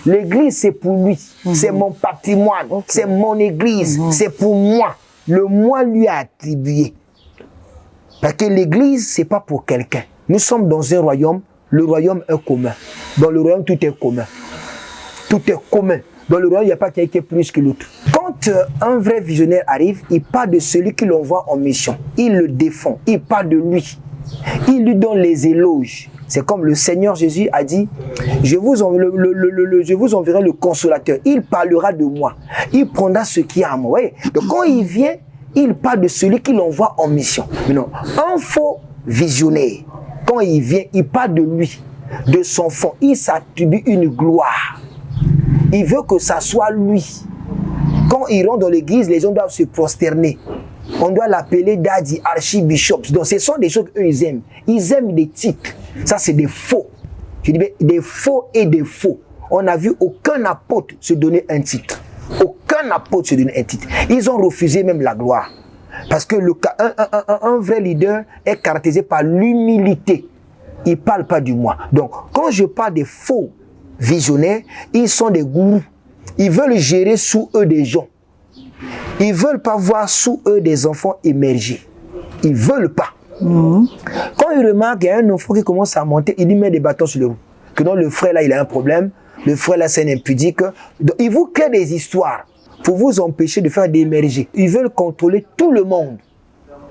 L'église, c'est pour lui. C'est mon patrimoine. C'est mon église. C'est pour moi. Le moi lui a attribué. Parce que l'église, ce n'est pas pour quelqu'un. Nous sommes dans un royaume, le royaume est commun. Dans le royaume, tout est commun. Tout est commun. Dans le royaume, il n'y a pas quelqu'un plus que l'autre. Quand un vrai visionnaire arrive, il parle de celui qui l'envoie en mission. Il le défend. Il parle de lui. Il lui donne les éloges. C'est comme le Seigneur Jésus a dit, je vous enverrai le consolateur. Il parlera de moi. Il prendra ce qui est à moi. Donc quand il vient, il parle de celui qui l'envoie en mission. Mais non, un faux visionnaire, quand il vient, il parle de lui, de son fond. Il s'attribue une gloire. Il veut que ça soit lui. Quand il rentre dans l'église, les gens doivent se prosterner. On doit l'appeler Daddy, Archibishop. Donc ce sont des choses qu'eux ils aiment. Ils aiment des titres. Ça c'est des faux. Je dis des faux et des faux. On n'a vu aucun apôtre se donner un titre. Aucun apôtre se donner un titre. Ils ont refusé même la gloire. Parce que un vrai leader est caractérisé par l'humilité. Il ne parle pas du moi. Donc, quand je parle des faux visionnaires, ils sont des gourous. Ils veulent gérer sous eux des gens. Ils ne veulent pas voir sous eux des enfants émerger. Ils ne veulent pas. Quand ils remarquent qu'il y a un enfant qui commence à monter, il lui met des bâtons sur le roue. Que non, le frère là, il a un problème. Le frère là, c'est un impudique. Donc, ils vous créent des histoires pour vous empêcher de faire d'émerger. Ils veulent contrôler tout le monde.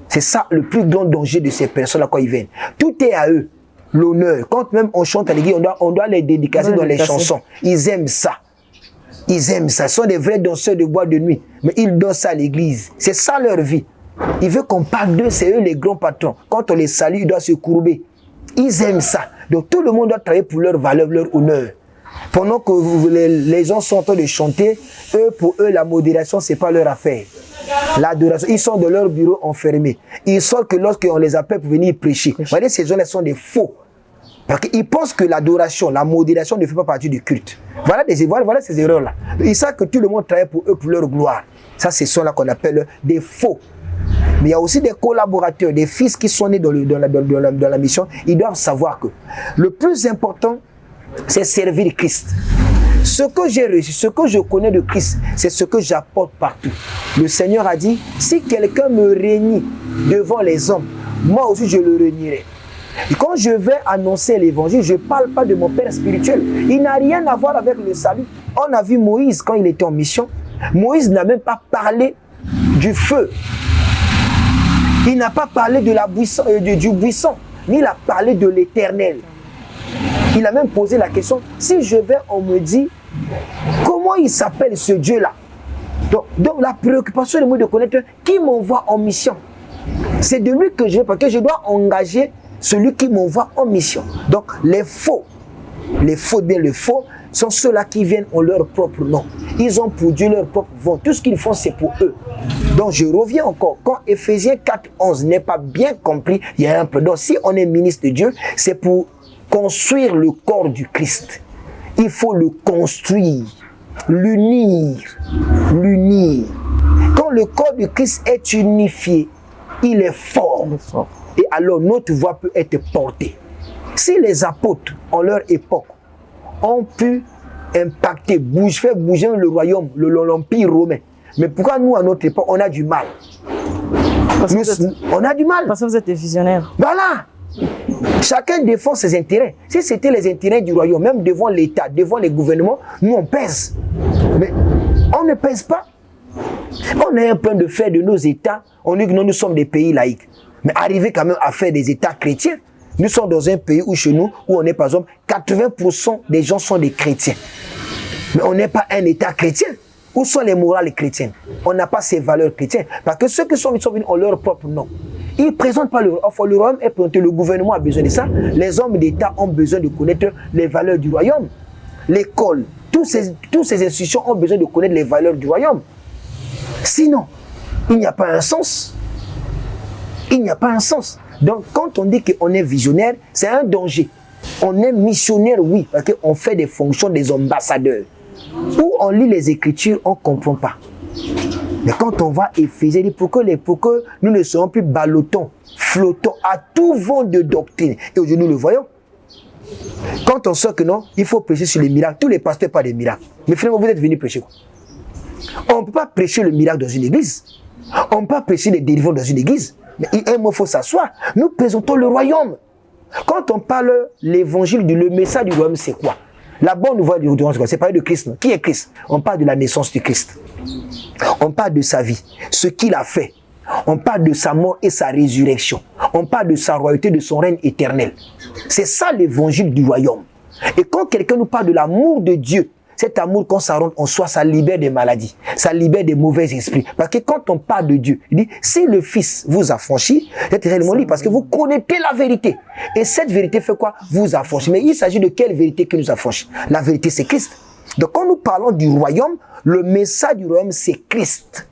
C'est ça le plus grand danger de ces personnes-là quand ils viennent. Tout est à eux. L'honneur. Quand même on chante à l'église, on doit les dédicacer dans les chansons. Ils aiment ça. Ils aiment ça. Ce sont des vrais danseurs de boîte de nuit. Mais ils dansent à l'église. C'est ça leur vie. Ils veulent qu'on parle d'eux, c'est eux les grands patrons. Quand on les salue, ils doivent se courber. Ils aiment ça. Donc tout le monde doit travailler pour leur valeur, leur honneur. Pendant que les gens sont en train de chanter, pour eux, la modération, ce n'est pas leur affaire. L'adoration, ils sont dans leur bureau enfermés. Ils sortent que lorsqu'on les appelle pour venir prêcher. Vous voyez, ces gens-là sont des faux. Parce qu'ils pensent que l'adoration, la modération ne fait pas partie du culte. Voilà ces erreurs-là. Ils savent que tout le monde travaille pour eux, pour leur gloire. Ça, c'est ceux-là qu'on appelle des faux. Mais il y a aussi des collaborateurs, des fils qui sont nés dans la mission. Ils doivent savoir que le plus important, c'est servir Christ. Ce que j'ai reçu, ce que je connais de Christ, c'est ce que j'apporte partout. Le Seigneur a dit, si quelqu'un me renie devant les hommes, moi aussi je le renierai. Et quand je vais annoncer l'évangile, je ne parle pas de mon père spirituel. Il n'a rien à voir avec le salut. On a vu Moïse quand il était en mission. Moïse n'a même pas parlé du feu. Il n'a pas parlé de du buisson, mais il a parlé de l'Éternel. Il a même posé la question, si je vais, on me dit, comment il s'appelle ce Dieu-là? Donc la préoccupation est de connaître qui m'envoie en mission. C'est de lui que je veux, parce que je dois engager celui qui m'envoie en mission. Donc les faux, sont ceux-là qui viennent en leur propre nom. Ils ont pour Dieu leur propre vent. Tout ce qu'ils font, c'est pour eux. Donc je reviens encore. Quand Ephésiens 4:11 n'est pas bien compris, il y a un peu. Donc si on est ministre de Dieu, c'est pour construire le corps du Christ. Il faut le construire, l'unir. Quand le corps du Christ est unifié, il est fort. Et alors notre voix peut être portée. Si les apôtres, en leur époque, ont pu impacter, faire bouger le royaume, l'empire romain, Mais pourquoi nous, à notre époque, on a du mal? On a du mal. Parce que vous êtes des visionnaires. Voilà. Chacun défend ses intérêts. Si c'était les intérêts du royaume, même devant l'État, devant les gouvernements, nous on pèse. Mais on ne pèse pas. On a un point de faire de nos États. On dit que nous sommes des pays laïcs. Mais arriver quand même à faire des États chrétiens, nous sommes dans un pays où chez nous, où on est par exemple, 80% des gens sont des chrétiens. Mais on n'est pas un État chrétien. Où sont les morales chrétiennes? On n'a pas ces valeurs chrétiennes. Parce que ceux qui sont venus ont leur propre nom. Ils ne présentent pas le royaume est présenté, le gouvernement a besoin de ça. Les hommes d'État ont besoin de connaître les valeurs du royaume. L'école, tous ces institutions ont besoin de connaître les valeurs du royaume. Sinon, il n'y a pas un sens. Il n'y a pas un sens. Donc, quand on dit qu'on est visionnaire, c'est un danger. On est missionnaire, oui, parce qu'on fait des fonctions des ambassadeurs. Où on lit les Écritures, on ne comprend pas. Mais quand on va Éphésiens, pour que nous ne soyons plus ballottons, flottons à tout vent de doctrine. Et aujourd'hui, nous le voyons. Quand on sait que non, il faut prêcher sur les miracles. Tous les pasteurs pas des miracles. Mais finalement, vous êtes venus prêcher quoi? On ne peut pas prêcher le miracle dans une église. On ne peut pas prêcher les délivrances dans une église. Mais un mot, il faut s'asseoir. Nous présentons le royaume. Quand on parle l'évangile, le message du royaume, c'est quoi? La bonne nouvelle du royaume, c'est parler de Christ. Non? Qui est Christ? On parle de la naissance du Christ. On parle de sa vie, ce qu'il a fait. On parle de sa mort et sa résurrection. On parle de sa royauté, de son règne éternel. C'est ça l'évangile du royaume. Et quand quelqu'un nous parle de l'amour de Dieu, cet amour, quand ça rentre en soi, ça libère des maladies, ça libère des mauvais esprits. Parce que quand on parle de Dieu, il dit, si le Fils vous affranchit, vous êtes réellement libre parce que vous connaissez la vérité. Et cette vérité fait quoi? Vous affranchit. Mais il s'agit de quelle vérité qui nous affranchit? La vérité, c'est Christ. Donc quand nous parlons du royaume, le message du royaume, c'est Christ.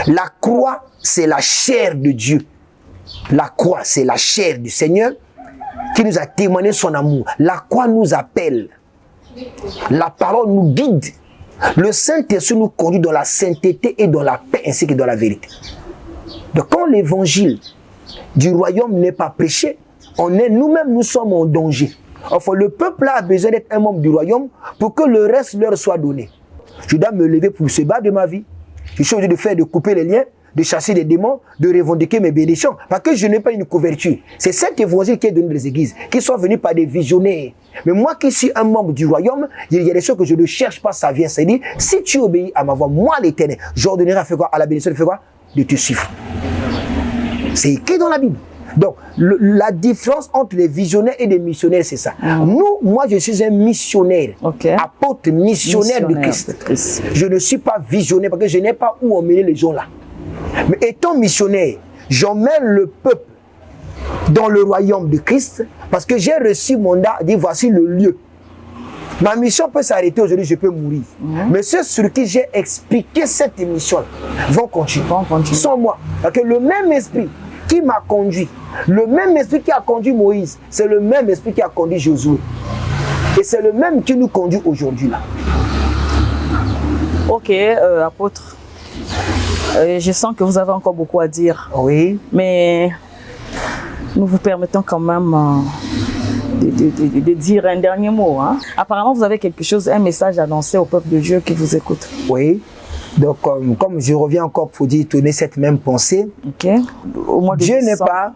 La croix, c'est la chair de Dieu. La croix, c'est la chair du Seigneur qui nous a témoigné son amour. La croix nous appelle. La parole nous guide. Le Saint-Esprit nous conduit dans la sainteté et dans la paix ainsi que dans la vérité. Donc quand l'évangile du royaume n'est pas prêché, nous-mêmes nous sommes en danger. Enfin, le peuple a besoin d'être un membre du royaume pour que le reste leur soit donné. Je dois me lever pour se battre de ma vie. Je suis obligé de couper les liens, de chasser les démons, de revendiquer mes bénédictions. Parce que je n'ai pas une couverture. C'est cet évangile qui est donné des églises, qui sont venus par des visionnaires. Mais moi qui suis un membre du royaume, il y a des choses que je ne cherche pas, ça vient. C'est dire, si tu obéis à ma voix, moi l'Éternel, j'ordonnerai à faire quoi? À la bénédiction de faire quoi? De te suivre. C'est écrit dans la Bible. Donc, la différence entre les visionnaires et les missionnaires, c'est ça. Moi, je suis un missionnaire, apôtre missionnaire de Christ. Je ne suis pas visionnaire parce que je n'ai pas où emmener les gens là. Mais étant missionnaire, j'emmène le peuple dans le royaume de Christ parce que j'ai reçu mon mandat, dit voici le lieu. Ma mission peut s'arrêter aujourd'hui, je peux mourir. Mais ceux sur qui j'ai expliqué cette mission vont continuer. Sans moi. Parce que le même esprit qui m'a conduit, le même esprit qui a conduit Moïse, c'est le même esprit qui a conduit Josué. Et c'est le même qui nous conduit aujourd'hui là. Ok, apôtre. Je sens que vous avez encore beaucoup à dire. Oui. Mais nous vous permettons quand même de dire un dernier mot. Hein. Apparemment, vous avez quelque chose, un message à lancer au peuple de Dieu qui vous écoute. Oui. Donc, comme je reviens encore pour dire, tourner cette même pensée, Dieu n'est pas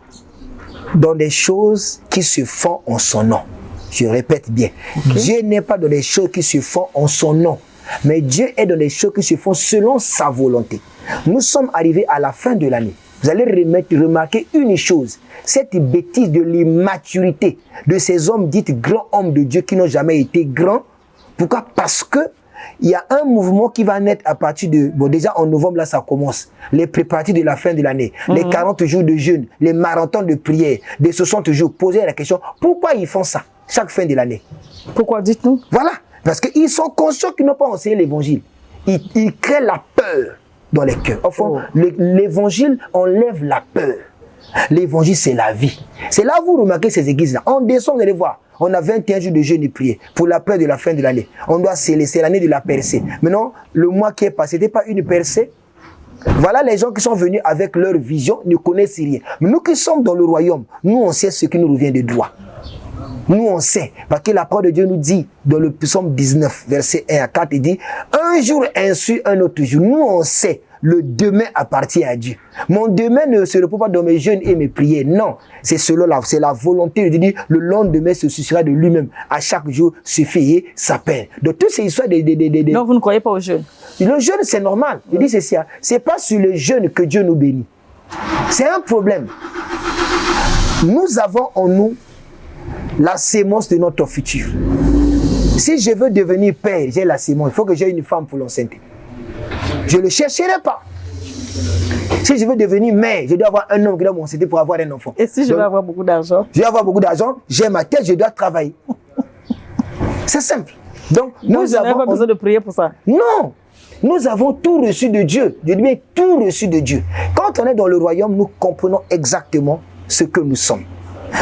dans des choses qui se font en son nom. Je répète bien. Dieu n'est pas dans des choses qui se font en son nom. Mais Dieu est dans des choses qui se font selon sa volonté. Nous sommes arrivés à la fin de l'année. Vous allez remarquer une chose, cette bêtise de l'immaturité de ces hommes dits grands hommes de Dieu qui n'ont jamais été grands. Pourquoi? Parce que il y a un mouvement qui va naître à partir de... Bon, déjà en novembre, là, ça commence. Les préparatifs de la fin de l'année. Les 40 jours de jeûne, les marathons de prière, des 60 jours. Posez la question, pourquoi ils font ça chaque fin de l'année? Pourquoi, dites-nous? Voilà. Parce qu'ils sont conscients qu'ils n'ont pas enseigné l'évangile. Ils créent la peur dans les cœurs. Enfin, l'évangile enlève la peur. L'évangile, c'est la vie. C'est là où vous remarquez ces églises-là. En décembre, vous allez voir, on a 21 jours de jeûne et prière pour la peur de la fin de l'année. On doit sceller, c'est l'année de la percée. Maintenant, le mois qui est passé, ce n'était pas une percée. Voilà les gens qui sont venus avec leur vision, ne connaissent rien. Mais nous qui sommes dans le royaume, nous, on sait ce qui nous revient de droit. Nous, on sait, parce que la parole de Dieu nous dit, dans le psaume 19, verset 1 à 4, il dit, un jour ainsi, un autre jour. Nous, on sait, le demain appartient à Dieu. Mon demain ne se repose pas dans mes jeûnes et mes prières. Non, c'est c'est la volonté de Dieu. Le lendemain se suffira de lui-même. À chaque jour suffit sa peine. Donc, toutes ces histoires Non, vous ne croyez pas au jeûne? Le jeûne, c'est normal. Je dis ceci, c'est pas sur le jeûne que Dieu nous bénit. C'est un problème. Nous avons en nous la sémence de notre futur. Si je veux devenir père, j'ai la sémence. Il faut que j'ai une femme pour l'enceinte. Je ne le chercherai pas. Si je veux devenir mère, je dois avoir un homme qui doit m'enceinter pour avoir un enfant. Et si je veux avoir beaucoup d'argent? Je veux avoir beaucoup d'argent, j'ai ma tête, je dois travailler. C'est simple. Donc, nous avons pas besoin de prier pour ça. Non. Nous avons tout reçu de Dieu. Je dis bien tout reçu de Dieu. Quand on est dans le royaume, nous comprenons exactement ce que nous sommes.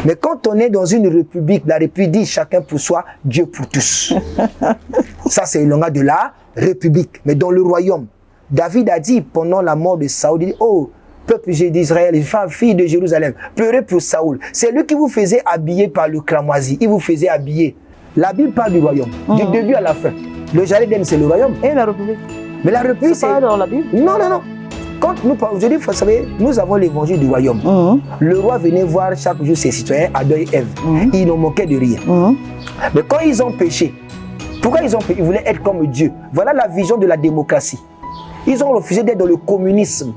Mais quand on est dans une république, la république dit chacun pour soi, Dieu pour tous. Ça, c'est le langage de la république. Mais dans le royaume, David a dit pendant la mort de Saoul, il dit, oh, peuple d'Israël, fille de Jérusalem, pleurez pour Saoul. C'est lui qui vous faisait habiller par le cramoisi. Il vous faisait habiller. La Bible parle du royaume, du début à la fin. Le jardin d'Éden, c'est le royaume. Et la république? Mais la république, c'est pas dans la Bible? Non, non, non. Quand nous parlons, aujourd'hui, vous savez, nous avons l'évangile du royaume. Le roi venait voir chaque jour ses citoyens, Adam et Ève. Ils n'en moquaient de rien. Mais quand ils ont péché, pourquoi ils ont péché? Ils voulaient être comme Dieu. Voilà la vision de la démocratie. Ils ont refusé d'être dans le communisme.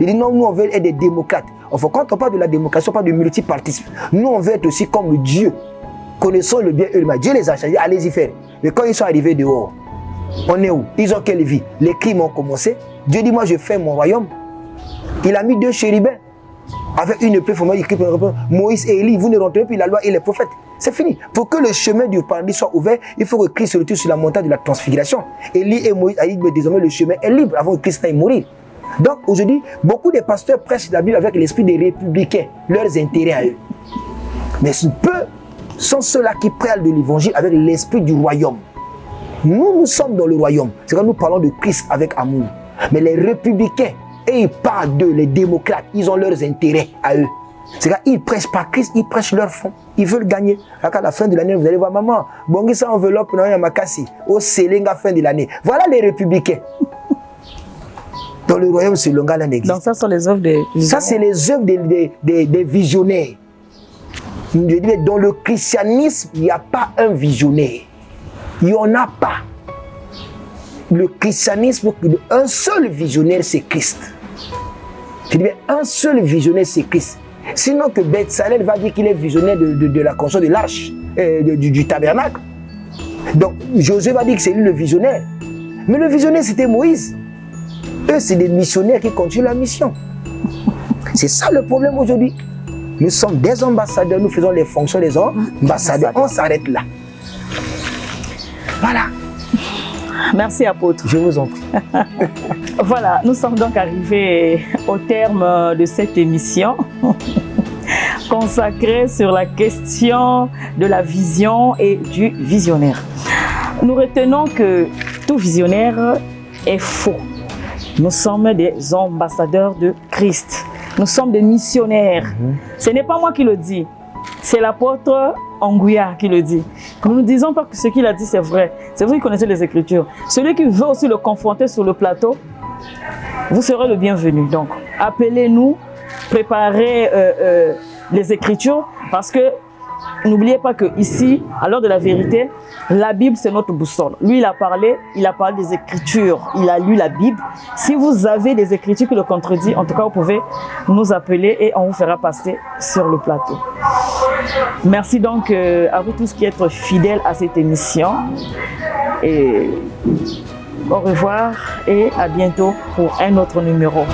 Ils disent non, nous on veut être des démocrates. Enfin, quand on parle de la démocratie, on parle de multipartisme. Nous on veut être aussi comme Dieu. Connaissons le bien et le mal. Dieu les a choisis, allez-y faire. Mais quand ils sont arrivés dehors, on est où? Ils ont quelle vie? Les crimes ont commencé. Dieu dit, moi je fais mon royaume. Il a mis 2 chérubins. Avec une épée, il écrit Moïse et Élie, vous ne rentrez plus la loi et les prophètes. C'est fini. Pour que le chemin du paradis soit ouvert, il faut que Christ se retrouve sur la montagne de la transfiguration. Élie et Moïse a dit, mais désormais le chemin est libre avant que Christ n'aille mourir. Donc aujourd'hui, beaucoup de pasteurs prêchent la Bible avec l'esprit des républicains, leurs intérêts à eux. Mais peu sont ceux-là qui prêchent de l'évangile avec l'esprit du royaume. Nous sommes dans le royaume. C'est quand nous parlons de Christ avec amour. Mais les républicains, et ils parlent d'eux, les démocrates, ils ont leurs intérêts à eux. C'est quand ils ne prêchent pas Christ, ils prêchent leur fond. Ils veulent gagner. À la fin de l'année, vous allez voir, maman, bon, ça enveloppe, non, yamakasi, au Sélinga, fin de l'année. Voilà les républicains. Dans le royaume, ce langage-là n'existe. Donc ça sont les œuvres des visionnaires. Ça, c'est les œuvres des visionnaires. Je dis, dans le christianisme, il n'y a pas un visionnaire. Il n'y en a pas. Le christianisme, un seul visionnaire, c'est Christ. Je dis, un seul visionnaire, c'est Christ. Sinon que Bethsalel va dire qu'il est visionnaire de la construction de l'arche, du tabernacle. Donc Josué va dire que c'est lui le visionnaire. Mais le visionnaire, c'était Moïse. Eux, c'est des missionnaires qui continuent la mission. C'est ça le problème aujourd'hui. Nous sommes des ambassadeurs, nous faisons les fonctions des ambassadeurs. On s'arrête là. Voilà. Merci, apôtre. Je vous en prie. Voilà, nous sommes donc arrivés au terme de cette émission consacrée sur la question de la vision et du visionnaire. Nous retenons que tout visionnaire est faux. Nous sommes des ambassadeurs de Christ. Nous sommes des missionnaires. Ce n'est pas moi qui le dis. C'est l'apôtre Anguya qui le dit. Nous ne disons pas que ce qu'il a dit c'est vrai. C'est vous qui connaissez les Écritures. Celui qui veut aussi le confronter sur le plateau, vous serez le bienvenu. Donc, appelez-nous, préparez les Écritures, parce que n'oubliez pas que ici, à l'heure de la vérité, la Bible c'est notre boussole. Lui il a parlé des Écritures, il a lu la Bible. Si vous avez des Écritures qui le contredisent, en tout cas vous pouvez nous appeler et on vous fera passer sur le plateau. Merci donc à vous tous qui êtes fidèles à cette émission. Et au revoir et à bientôt pour un autre numéro.